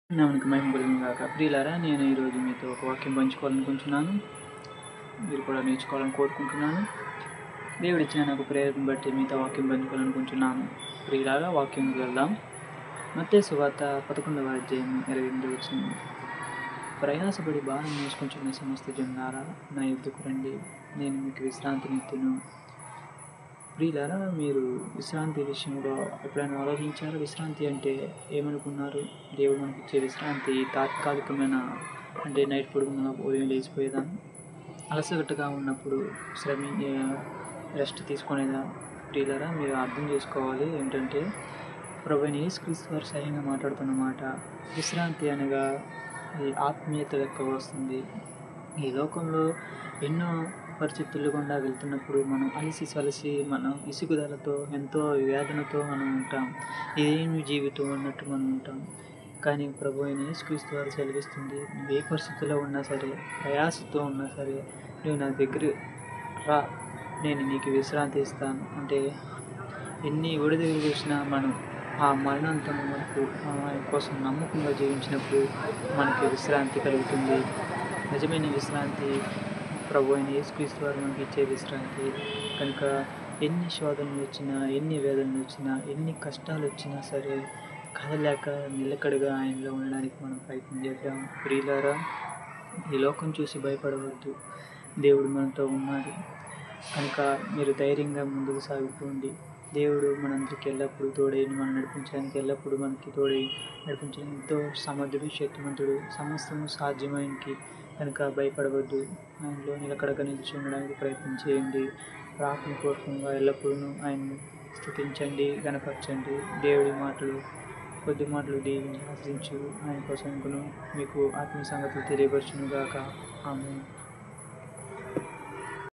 నామమునకు మహిమ కలుగును గాక. ప్రియులారా, నేను ఈరోజు మీతో ఒక వాక్యం పంచుకోవాలనుకుంటున్నాను. మీరు కూడా నేర్చుకోవాలని కోరుకుంటున్నాను. దేవుడిచ్చిన నాకు ప్రేరణ బట్టి మీతో వాక్యం పంచుకోవాలనుకుంటున్నాను. ప్రియులారా, వాక్యంకి వెళ్దాం. మత్తయి సువార్త 11వ అధ్యాయం 28వ వచనం. ప్రయాసపడి భారం మోసుకొనుచున్న సమస్త జనులారా, నా యొద్దకు రండి, నేను మీకు విశ్రాంతినిత్తును. ప్రియులారా, మీరు విశ్రాంతి విషయంలో ఎప్పుడైనా ఆలోచించారా? విశ్రాంతి అంటే ఏమనుకున్నారు? దేవుడు మనకి ఇచ్చే విశ్రాంతి తాత్కాలికమైన, అంటే నైట్ పడుకున్న ఉదయం లేచిపోయేదాన్ని, అలసటగా ఉన్నప్పుడు రెస్ట్ తీసుకునేదా? ప్రియులారా, మీరు అర్థం చేసుకోవాలి ఏంటంటే, ప్రభువైన యేసుక్రీస్తు వారు స్వయంగా మాట్లాడుతున్న మాట. విశ్రాంతి అనగా ఈ ఆత్మీయత లెక్క వస్తుంది. ఈ లోకంలో ఎన్నో పరిస్థితులు గుండా వెళ్తున్నప్పుడు మనం అలసి మనం విసుగుదలతో, ఎంతో వేదనతో మనం ఉంటాం. ఇదేమి జీవితం అన్నట్టు మనం ఉంటాం. కానీ ప్రభువైన యేసుక్రీస్తు వారు సెలవిస్తుంది, నువ్వు ఏ పరిస్థితిలో ఉన్నా సరే, ప్రయాసతో ఉన్నా సరే, నువ్వు నా దగ్గర రా, నేను నీకు విశ్రాంతి ఇస్తాను. అంటే ఎన్ని ఒడిదుడుకులు చూసినా మనం ఆ మరణాంతం వరకు ఆయన కోసం నమ్మకంగా జీవించినప్పుడు మనకి విశ్రాంతి కలుగుతుంది. నిజమైన విశ్రాంతి ప్రభువైన యేసుక్రీస్తు వారు మనకి ఇచ్చే విశ్రాంతి. కనుక ఎన్ని శోధనలు వచ్చినా, ఎన్ని వేదనలు వచ్చినా, ఎన్ని కష్టాలు వచ్చినా సరే, కదలేక నిలకడగా ఆయనలో ఉండడానికి మనం ప్రయత్నం చేద్దాం. ప్రియులారా, ఈ లోకం చూసి భయపడవద్దు. దేవుడు మనతో ఉన్నాడు. కనుక మీరు ధైర్యంగా ముందుకు సాగిపోండి. దేవుడు మనందరికీ ఎల్లప్పుడూ తోడై మనం నడిపించడానికి, ఎల్లప్పుడూ మనకి తోడై నడిపించడానికి ఎంతో సమర్థుడు, శక్తిమంతుడు, సమస్తము సాధ్యమైనకి. కనుక భయపడవద్దు. ఆయనలో నిలకడగా నిలిచి ఉండడానికి ప్రయత్నం చేయండి. ప్రార్థనాపూర్వకంగా ఎల్లప్పుడూ ఆయన్ని స్తుతించండి, గణపరచండి. దేవుడి మాటలు, కొద్ది మాటలు దీవించి ఆశ్రయించు. ఆయన కోసం మీకు ఆత్మీయ సంగతులు తెలియపరచును గాక. ఆమేన్.